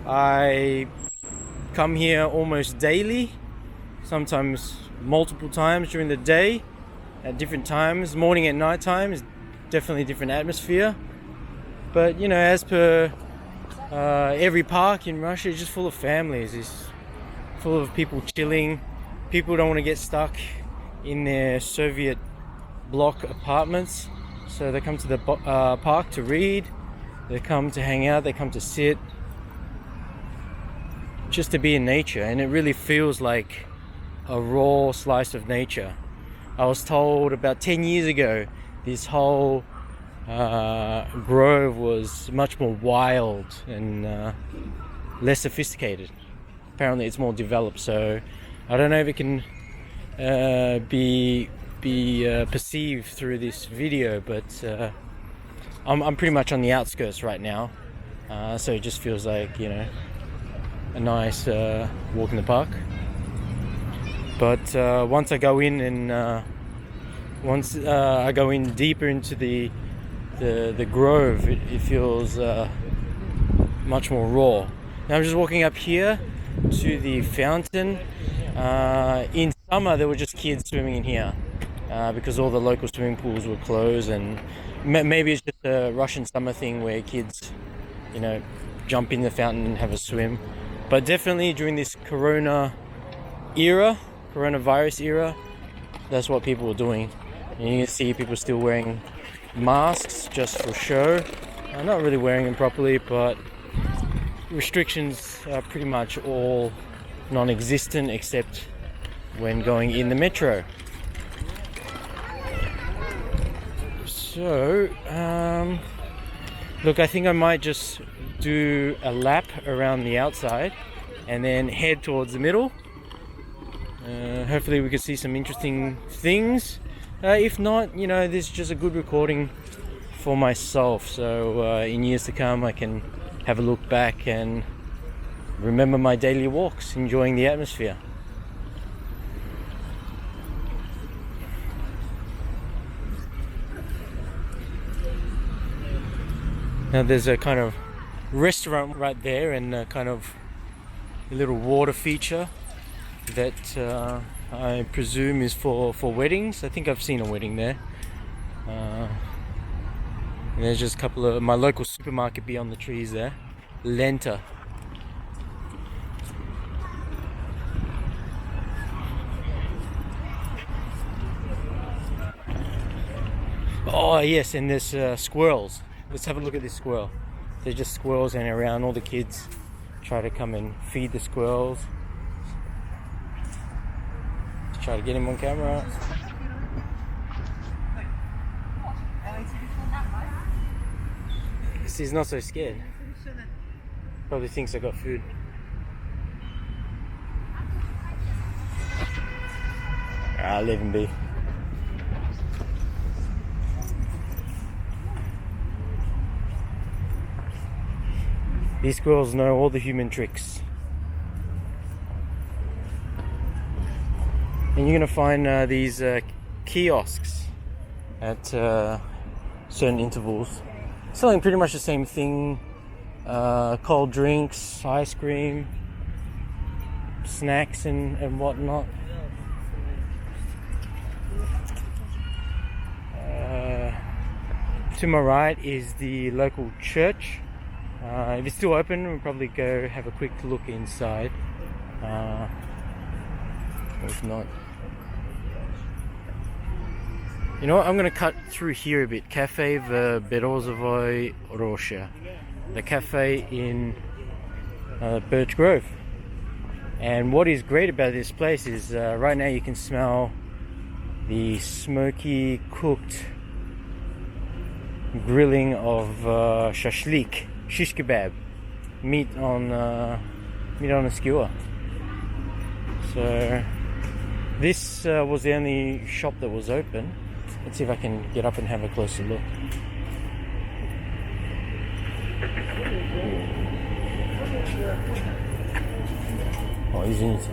I come here almost daily, sometimes multiple times during the day at different times. Morning and night time is definitely a different atmosphere. But you know, as per every park in Russia, it's just full of families. It's full of people chilling. People don't want to get stuck in their Soviet block apartments, so they come to the park to read, they come to hang out, they come to sit, just to be in nature. And it really feels like a raw slice of nature. I was told about 10 years ago this whole grove was much more wild and less sophisticated. Apparently it's more developed, so I don't know if it can be perceived through this video, but I'm pretty much on the outskirts right now, so it just feels like, you know, a nice walk in the park. But once I go in and I go in deeper into the grove, it feels much more raw. Now I'm just walking up here to the fountain. In summer there were just kids swimming in here because all the local swimming pools were closed, and maybe it's just a Russian summer thing where kids, you know, jump in the fountain and have a swim. But definitely during this coronavirus era, that's what people were doing. And you can see people still wearing masks just for show. Not really wearing them properly, but restrictions are pretty much all non-existent except when going in the metro. So look, I think I might just do a lap around the outside and then head towards the middle. Hopefully we can see some interesting things. If not, you know, this is just a good recording for myself, so in years to come I can have a look back and remember my daily walks, enjoying the atmosphere. Now there's a kind of restaurant right there, and a kind of a little water feature that I presume is for weddings. I think I've seen a wedding there. And there's just a couple of my local supermarket beyond the trees there, Lenta. Oh yes, and there's squirrels. Let's have a look at this squirrel. There's just squirrels hanging around. All the kids try to come and feed the squirrels. Let's try to get him on camera. He's not so scared. Probably thinks I got food. I'll leave him be. These squirrels know all the human tricks. And you're going to find these kiosks at certain intervals, selling pretty much the same thing. Cold drinks, ice cream, snacks and whatnot. To my right is the local church. If it's still open, we'll probably go have a quick look inside. If not, you know what, I'm going to cut through here a bit. Cafe Beryozovaya Rosha, the cafe in Birch Grove. And what is great about this place is right now you can smell the smoky cooked grilling of shashlik, shish kebab, meat on a skewer. So this was the only shop that was open. Let's see if I can get up and have a closer look. Oh, извините.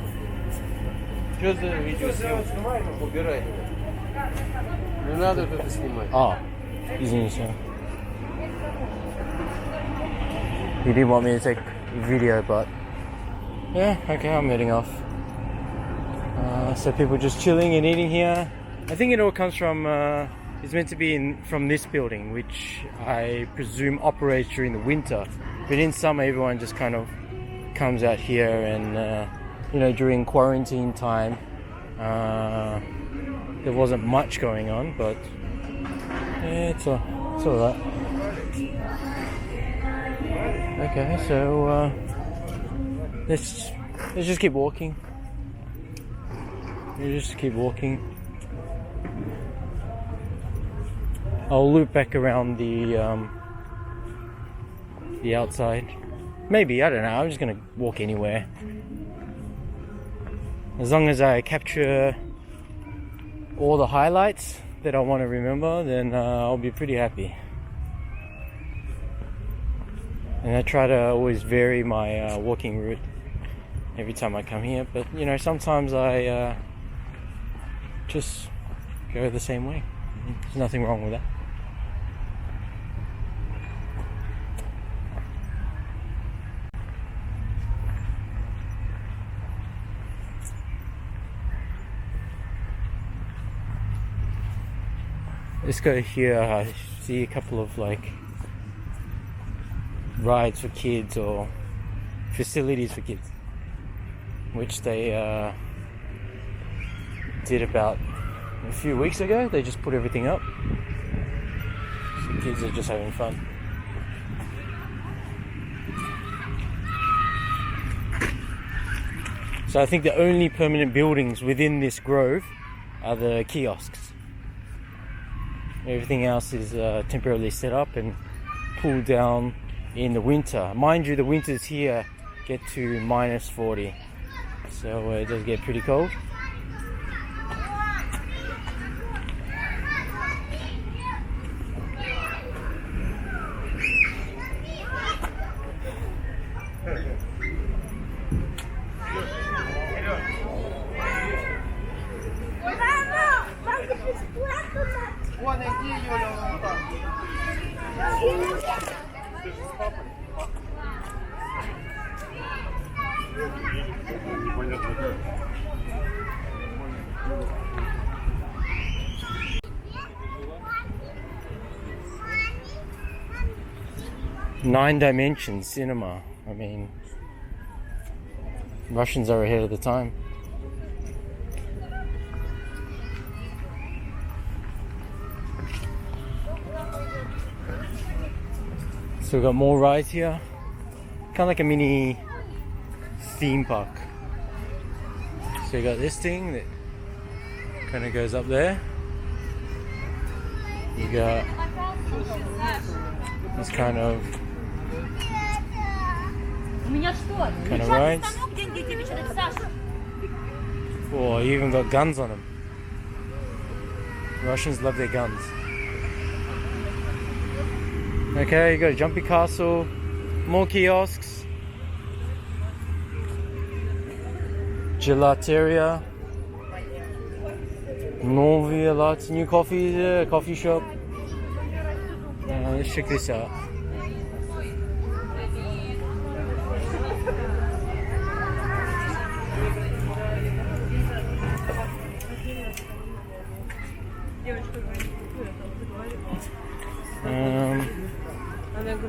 Что за видео снимаешь? Убирай. Не надо это снимать. Извините. You didn't want me to take video, but yeah, okay, I'm heading off. So people just chilling and eating here. I think it all comes from, it's meant to be from this building, which I presume operates during the winter. But in summer, everyone just kind of comes out here and, you know, during quarantine time, there wasn't much going on, but yeah, it's alright. Okay, so let's just keep walking. I'll loop back around the outside. Maybe, I don't know. I'm just gonna walk anywhere. As long as I capture all the highlights that I want to remember, then I'll be pretty happy. And I try to always vary my walking route every time I come here, but you know, sometimes I just go the same way. There's nothing wrong with that. Let's go here. I see a couple of like rides for kids or facilities for kids, which they did about a few weeks ago. They just put everything up, so kids are just having fun. So I think the only permanent buildings within this grove are the kiosks. Everything else is temporarily set up and pulled down in the winter. Mind you, the winters here get to minus 40, so it does get pretty cold. Nine dimension cinema. I mean, Russians are ahead of the time. So we've got more rides here. Kind of like a mini theme park. So you got this thing that kind of goes up there. You got this kind of rides. Oh, you even got guns on them. Russians love their guns. Okay, you got a jumpy castle, more kiosks, gelateria, Novia, lots of new coffee, coffee shop. Let's check this out.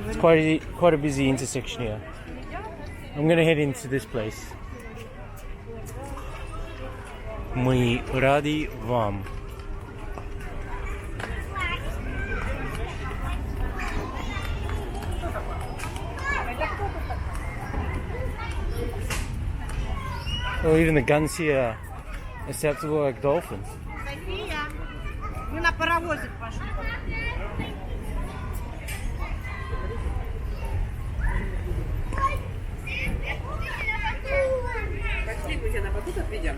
It's quite a busy intersection here. I'm gonna head into this place. Мы рады вам. Oh, even the guns here are set to look like dolphins. Мы на паровозик пошли. Пошли, мы тебя на батут отведем.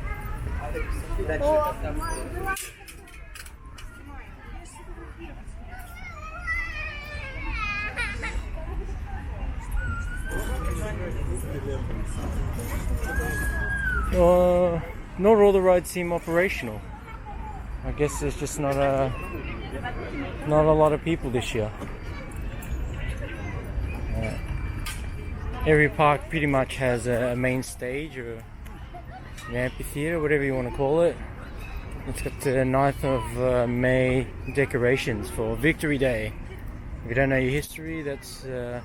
Not all the rides seem operational. I guess there's just not a lot of people this year. every park pretty much has a main stage or an amphitheatre, whatever you want to call it. It's got the 9th of May decorations for Victory Day. If you don't know your history, that's the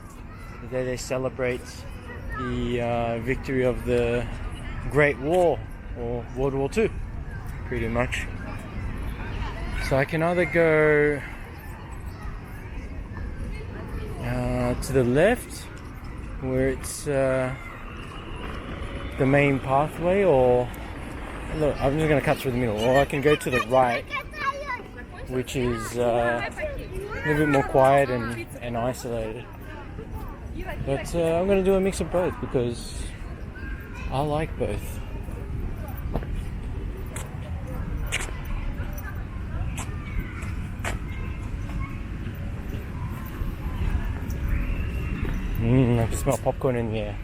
day they celebrate the victory of the Great War, or World War II, pretty much. So I can either go to the left, where it's the main pathway, or look, I'm just going to cut through the middle, or I can go to the right, which is a little bit more quiet and isolated. But I'm going to do a mix of both because I like both. I can smell popcorn in the air.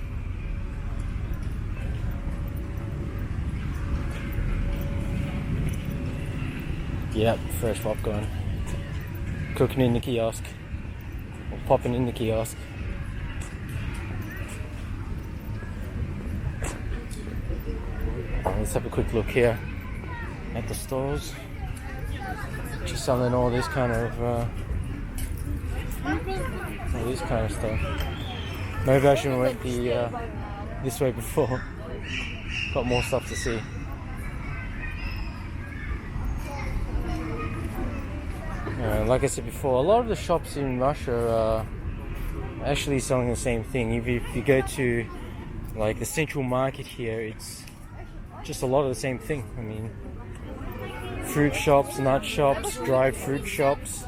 Yep, fresh popcorn. Cooking in the kiosk. Or popping in the kiosk. Let's have a quick look here at the stores. Just selling all this kind of stuff. Maybe I should have went this way before. Got more stuff to see. Like I said before, a lot of the shops in Russia are actually selling the same thing. If you go to like the central market here, it's just a lot of the same thing. I mean, fruit shops, nut shops, dried fruit shops,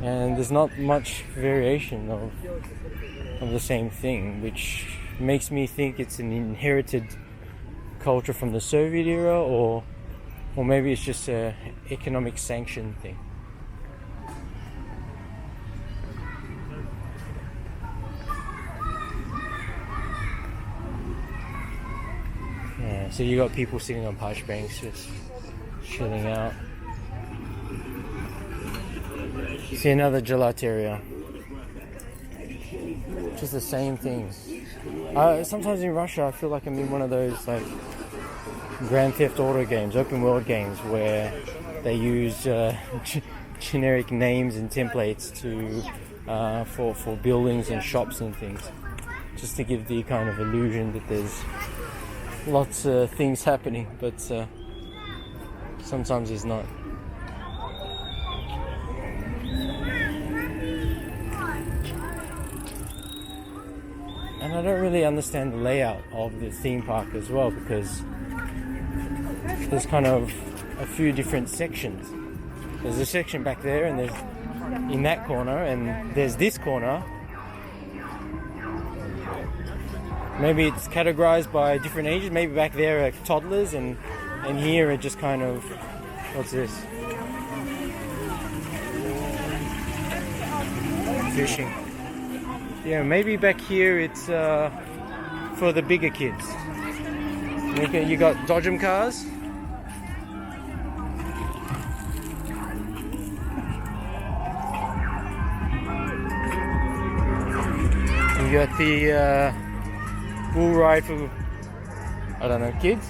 and there's not much variation of the same thing, which makes me think it's an inherited culture from the Soviet era, or maybe it's just an economic sanction thing. Yeah, so you got people sitting on park banks just chilling out. See another gelateria. Just the same things. Sometimes in Russia I feel like I'm in one of those like Grand Theft Auto games, open world games, where they use generic names and templates for buildings and shops and things, just to give the kind of illusion that there's lots of things happening, but sometimes there's not. And I don't really understand the layout of the theme park as well, because there's kind of a few different sections. There's a section back there, and there's in that corner, and there's this corner. Maybe it's categorized by different ages. Maybe back there are toddlers, and here are just kind of, what's this? Fishing. Yeah, maybe back here it's for the bigger kids. You got dodgem cars. You got the bull ride for, I don't know, kids.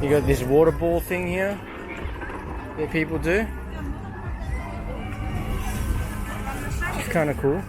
You got this water ball thing here that people do. It's kind of cool.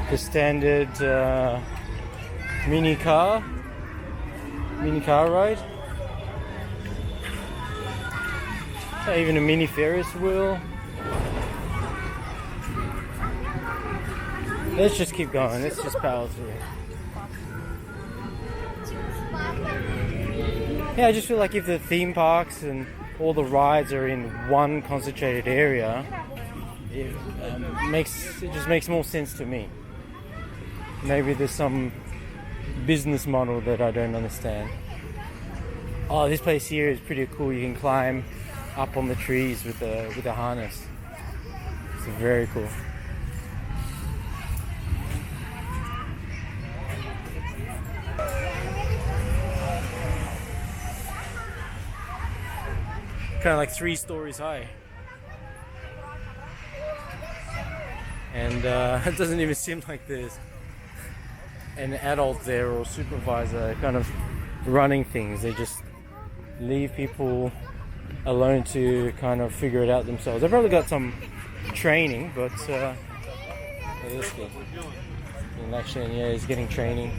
The standard mini car ride. Even a mini Ferris wheel. Let's just keep going. Let's just power through. Yeah, I just feel like if the theme parks and all the rides are in one concentrated area, it just makes more sense to me. Maybe there's some business model that I don't understand. Oh, this place here is pretty cool. You can climb up on the trees with a harness. It's very cool. Kind of like 3 stories high. And it doesn't even seem like there's an adult there or supervisor kind of running things. They just leave people alone to kind of figure it out themselves. They've probably got some training, but this kid in action, yeah, he's getting training.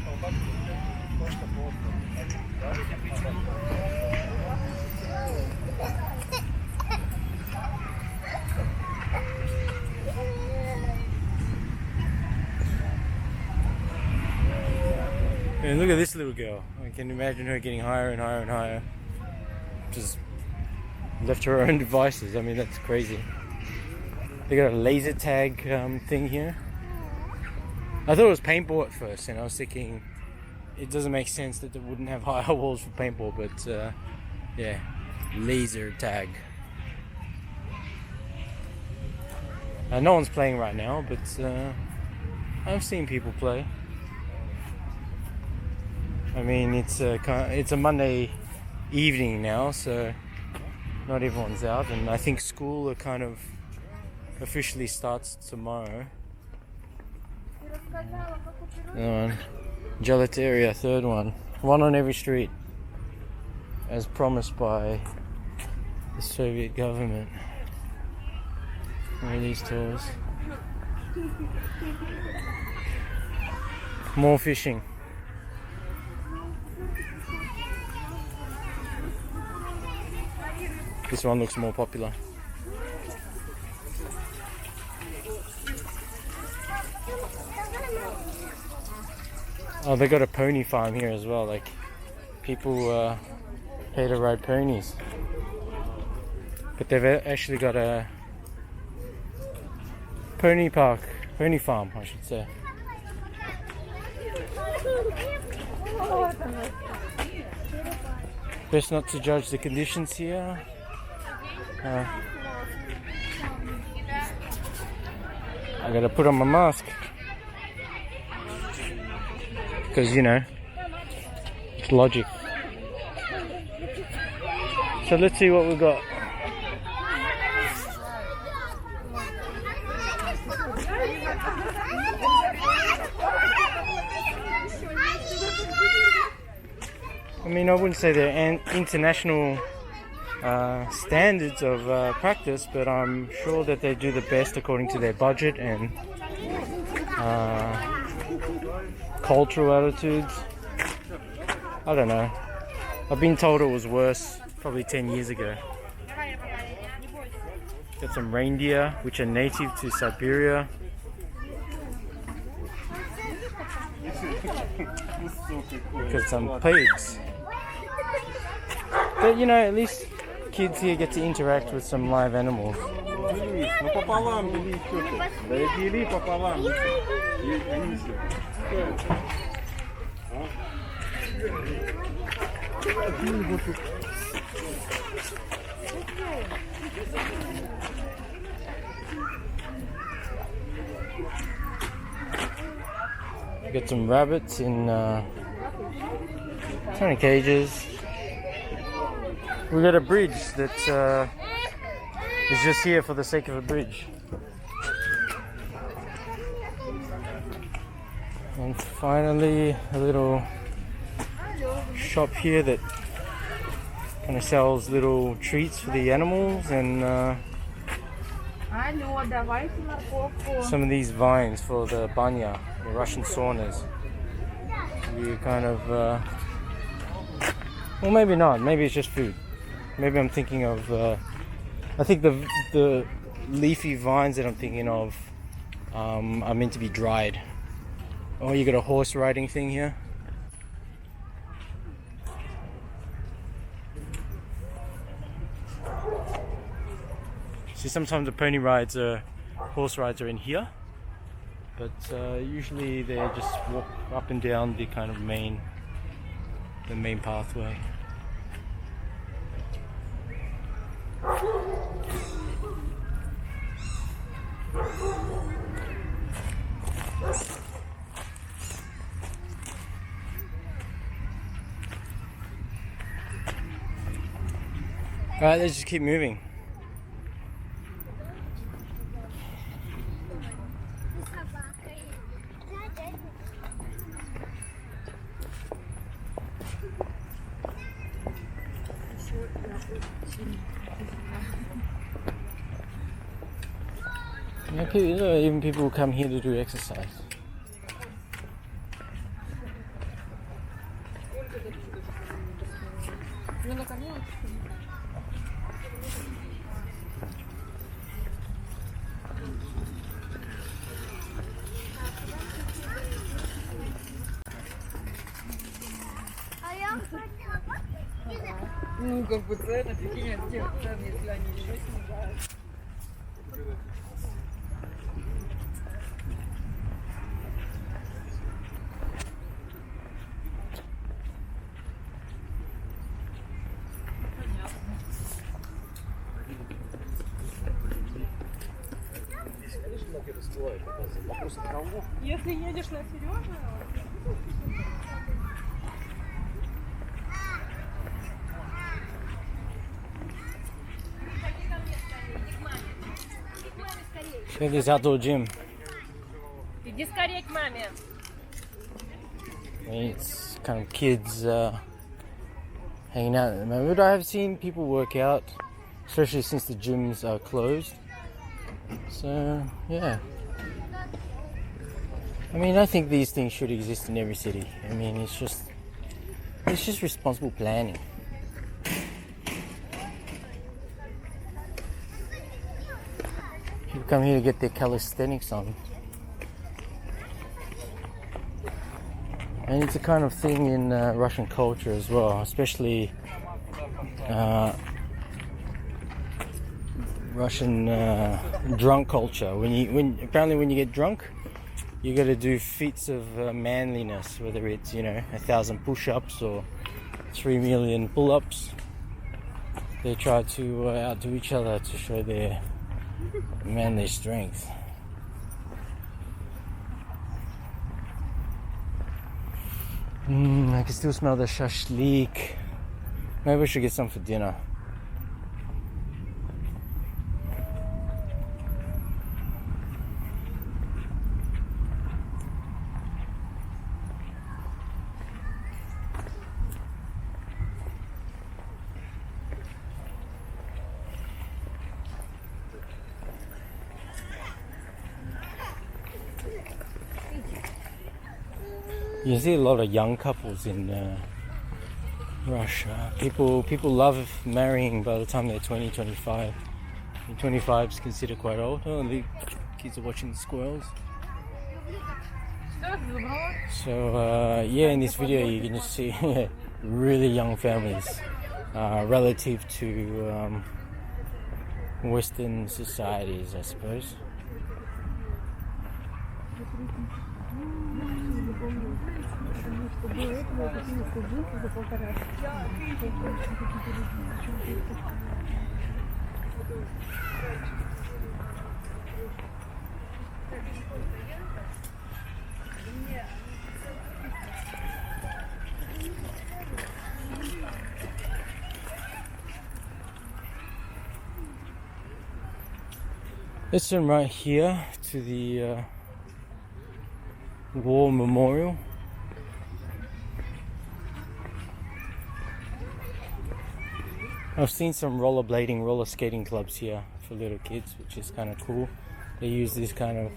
And look at this little girl. I can imagine her getting higher and higher and higher. Just left to her own devices. I mean, that's crazy. They got a laser tag thing here. I thought it was paintball at first, and I was thinking it doesn't make sense that they wouldn't have higher walls for paintball, but yeah, laser tag. No one's playing right now, but I've seen people play. I mean, it's a Monday evening now, so not everyone's out, and I think school kind of officially starts tomorrow. Another one, gelateria, third one on every street, as promised by the Soviet government. Where are these tours? More fishing. This one looks more popular. Oh, they got a pony farm here as well. Like, people pay to ride ponies. But they've actually got a pony farm, I should say. Best not to judge the conditions here. I gotta put on my mask because, you know, it's logic. So let's see what we've got. I mean, I wouldn't say they're international standards of practice, but I'm sure that they do the best according to their budget and cultural attitudes. I don't know. I've been told it was worse probably 10 years ago. Got some reindeer which are native to Siberia. Got some pigs. But, you know, at least kids here get to interact with some live animals. Got some rabbits in tiny cages. We got a bridge that is just here for the sake of a bridge. And finally, a little shop here that kind of sells little treats for the animals and some of these vines for the banya, the Russian saunas. You kind of, well, maybe not. Maybe it's just food. Maybe I'm thinking of, I think the leafy vines that I'm thinking of are meant to be dried. Oh, you got a horse riding thing here. See, sometimes the pony rides or horse rides are in here, but usually they just walk up and down the kind of main pathway. Alright, let's just keep moving. Yeah, even people come here to do exercise. Ну, как бы цены, прикинь, от тех цен, если они еще снижают. Если едешь на Сережу, Look at this outdoor gym. иди скорее к маме. It's kind of kids hanging out at the moment. I have seen people work out, especially since the gyms are closed. So yeah, I mean, I think these things should exist in every city. I mean, it's just responsible planning. People come here to get their calisthenics on. And it's a kind of thing in Russian culture as well, especially Russian drunk culture. When you get drunk, you got to do feats of manliness, whether it's 1,000 push-ups or 3 million pull-ups. They try to outdo each other to show their manly strength. I can still smell the shashlik. Maybe we should get some for dinner. You see a lot of young couples in Russia. People love marrying by the time they're 20, 25. 25 is considered quite old. Oh, the kids are watching the squirrels. So yeah, in this video you can just see really young families relative to Western societies, I suppose. Let's turn right here to the war memorial. I've seen some roller skating clubs here for little kids, which is kind of cool. They use this kind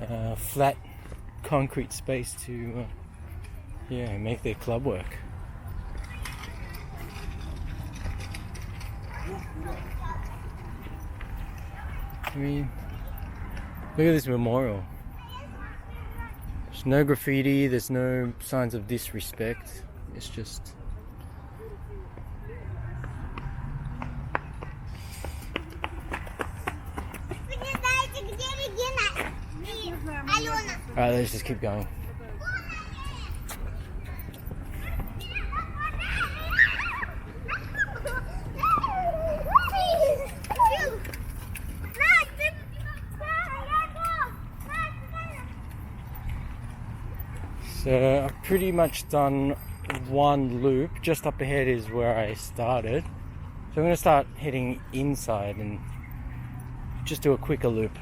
of flat concrete space to make their club work. I mean, look at this memorial. There's no graffiti, there's no signs of disrespect. It's just Alright, let's just keep going. So I've pretty much done one loop. Just up ahead is where I started. So I'm going to start heading inside and just do a quicker loop.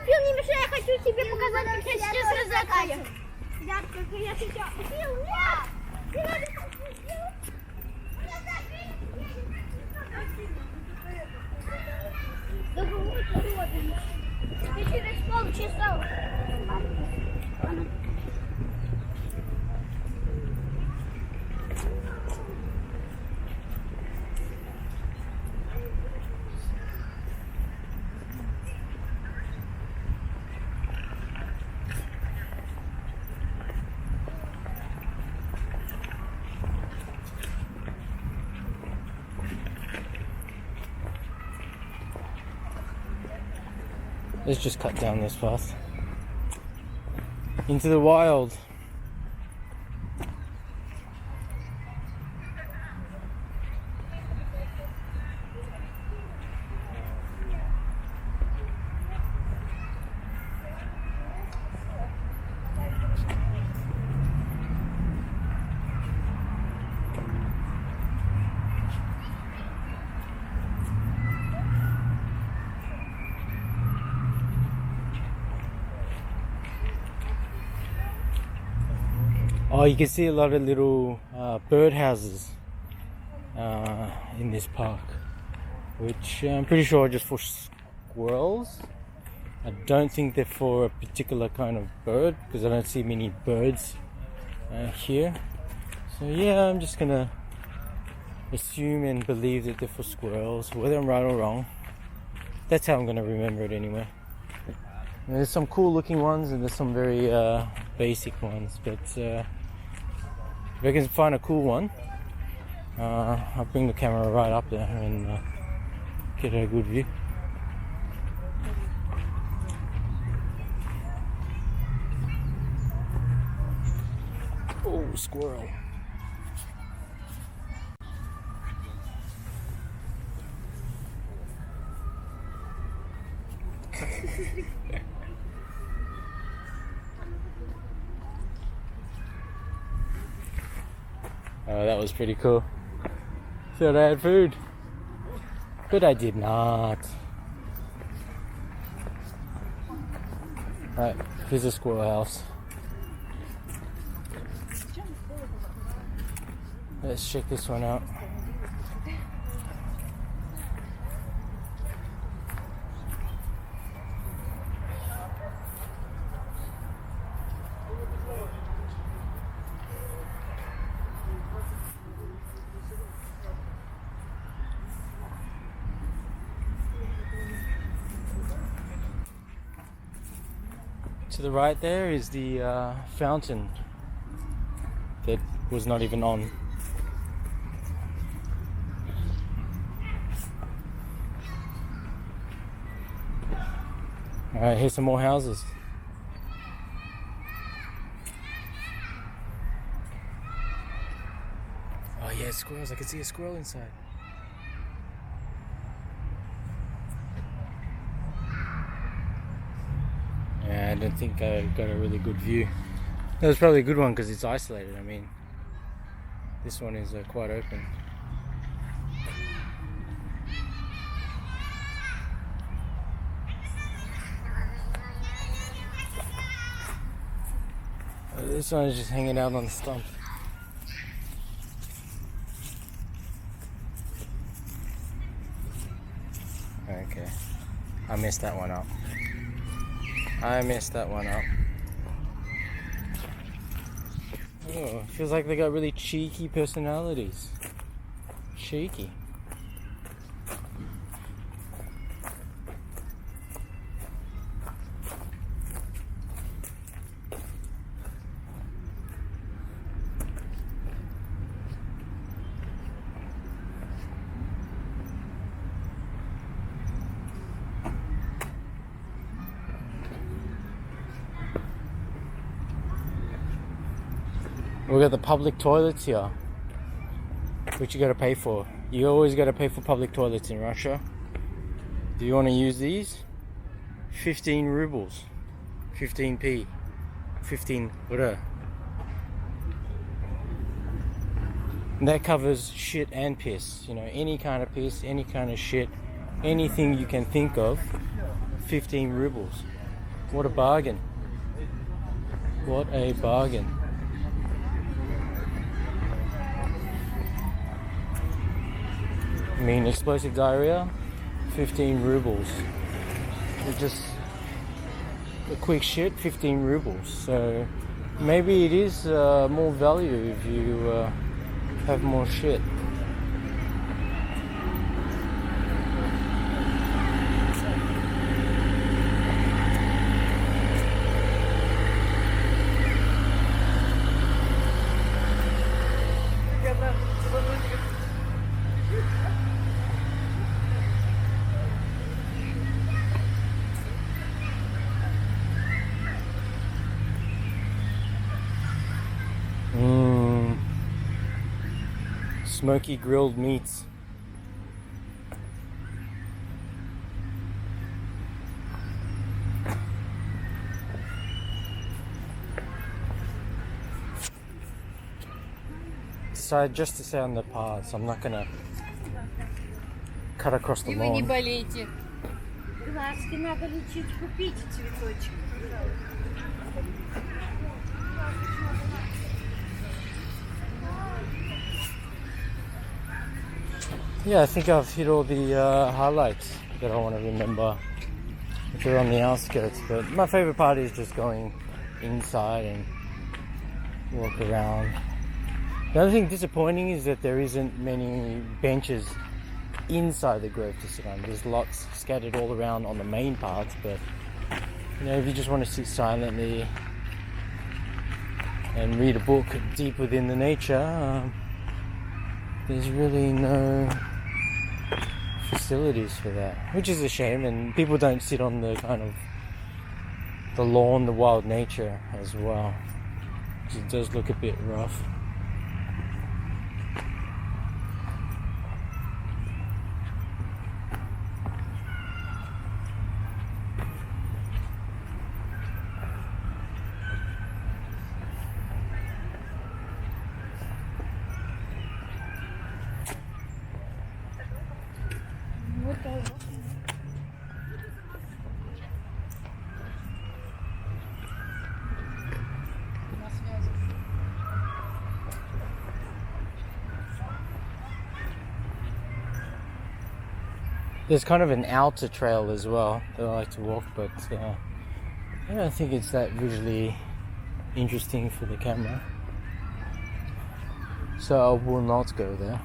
Фил, не мешай, я хочу тебе показать, как я сейчас разокаю. Да, как я сейчас. Фил, нет! Ты через полчаса. Let's just cut down this path into the wild. Oh, you can see a lot of little bird houses in this park, which I'm pretty sure are just for squirrels. I don't think they're for a particular kind of bird because I don't see many birds here. So yeah, I'm just gonna assume and believe that they're for squirrels, whether I'm right or wrong. That's how I'm gonna remember it anyway. And there's some cool looking ones and there's some very basic ones, but if I can find a cool one, I'll bring the camera right up there and get a good view. Oh, squirrel. Oh, that was pretty cool. Thought I had food, but I did not. Alright, here's a squirrel house. Let's check this one out. To the right there is the fountain that was not even on. Alright, here's some more houses. Oh yeah, squirrels. I can see a squirrel inside. Yeah, I don't think I got a really good view. That was probably a good one because it's isolated. I mean, this one is quite open. This one is just hanging out on the stump. Okay, I messed that one up. Oh, feels like they got really cheeky personalities. Cheeky. We've got the public toilets here, which you gotta pay for. You always gotta pay for public toilets in Russia. Do you want to use these? 15 rubles. 15p. 15 lira. And that covers shit and piss. You know, any kind of piss, any kind of shit, anything you can think of. 15 rubles. What a bargain. What a bargain. I mean, explosive diarrhea, 15 rubles. It's just a quick shit, 15 rubles. So maybe it is more value if you have more shit. Smoky grilled meats. Decided just to stay on the paths. I'm not gonna cut across the И вы не lawn. болейте. Глазки надо лечить, купите цветочек. Yeah, I think I've hit all the highlights that I want to remember if you're on the outskirts. But my favorite part is just going inside and walk around. The other thing disappointing is that there isn't many benches inside the grove to sit on. There's lots scattered all around on the main parts, but you know, if you just want to sit silently and read a book deep within the nature, there's really no facilities for that, which is a shame. And people don't sit on the kind of the lawn, the wild nature as well. It does look a bit rough. There's kind of an outer trail as well that I like to walk, but I don't think it's that visually interesting for the camera, so I will not go there.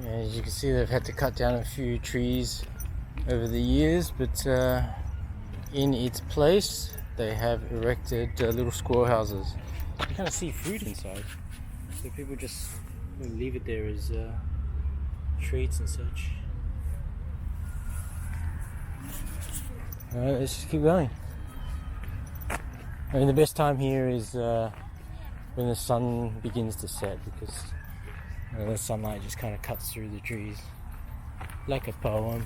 As you can see, they've had to cut down a few trees over the years, but in its place they have erected little squirrel houses. You kind of see food inside, so people just we leave it there as treats and such. Alright, let's just keep going. I mean, the best time here is when the sun begins to set, because the sunlight just kind of cuts through the trees like a poem.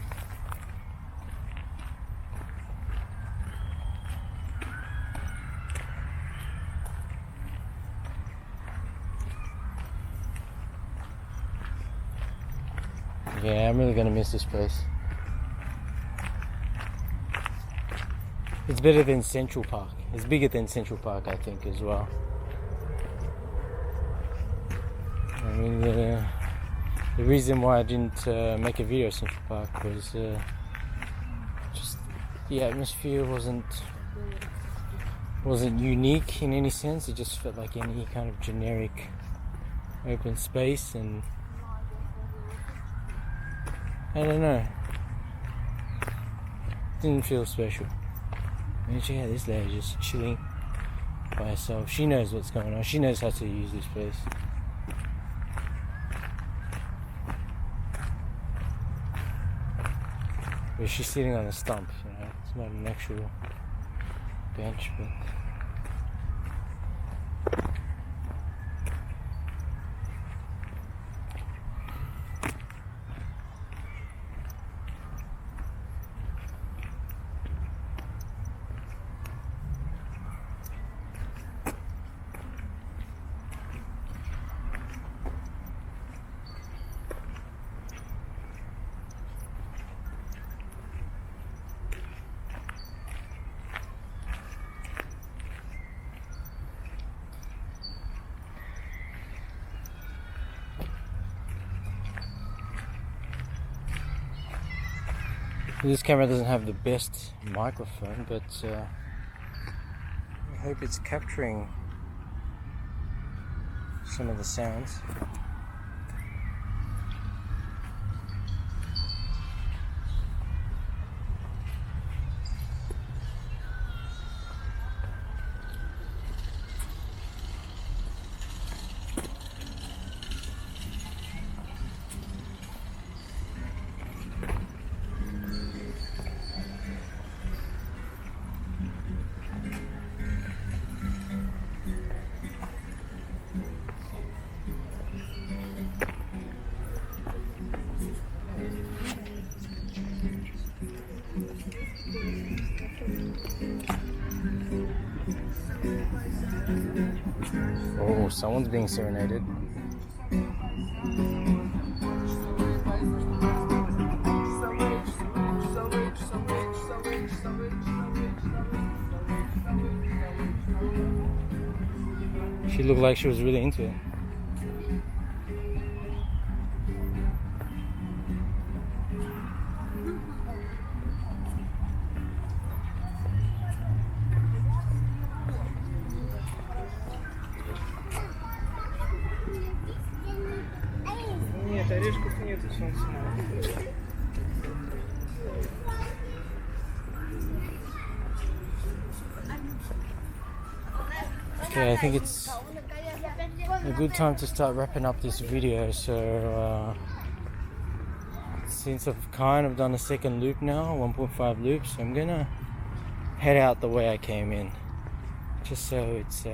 Yeah, I'm really gonna miss this place. It's better than Central Park. It's bigger than Central Park, I think, as well. I mean, the reason why I didn't make a video of Central Park was just the atmosphere wasn't unique in any sense. It just felt like any kind of generic open space, and I don't know, didn't feel special. I mean, check out this lady just chilling by herself. She knows what's going on. She knows how to use this place. But she's sitting on a stump, you know. It's not an actual bench, but this camera doesn't have the best microphone, but I hope it's capturing some of the sounds. Oh, someone's being serenaded. She looked like she was really into it. Нет, орешков нет, солнце мало. Okay, I think it's a good time to start wrapping up this video. So since I've kind of done a second loop now, 1.5 loops, I'm gonna head out the way I came in, just so it's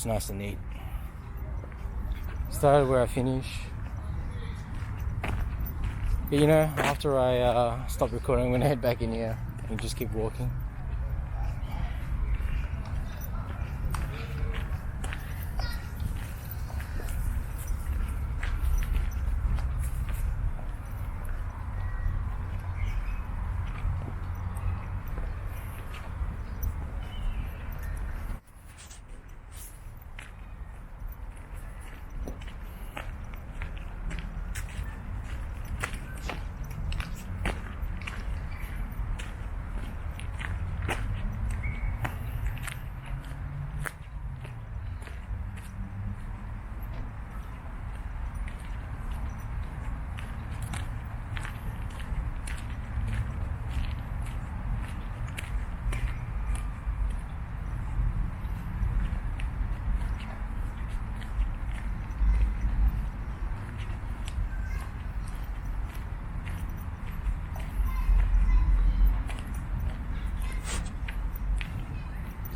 nice and neat. Started where I finish, but you know, after I stop recording, I'm gonna head back in here and just keep walking.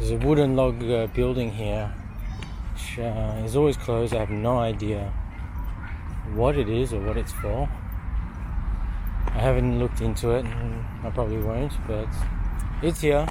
There's a wooden log building here, which is always closed. I have no idea what it is or what it's for. I haven't looked into it, and I probably won't, but it's here.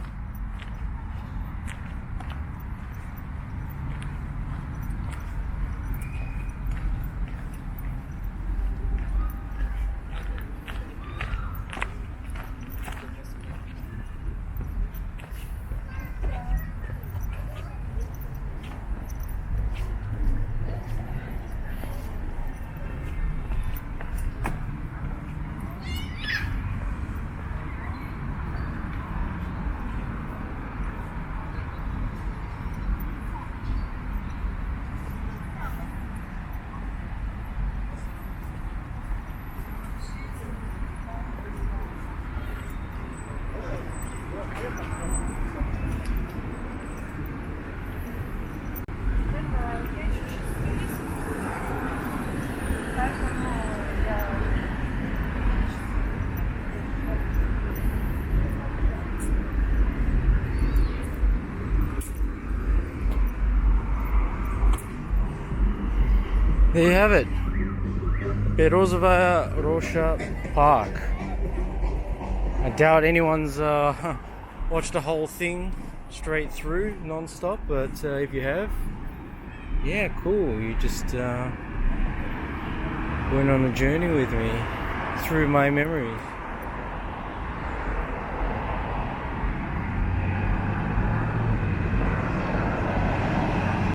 There you have it, Berezovaya Rosha Park. I doubt anyone's watched the whole thing straight through, non-stop, but if you have, yeah, cool. You just went on a journey with me through my memories.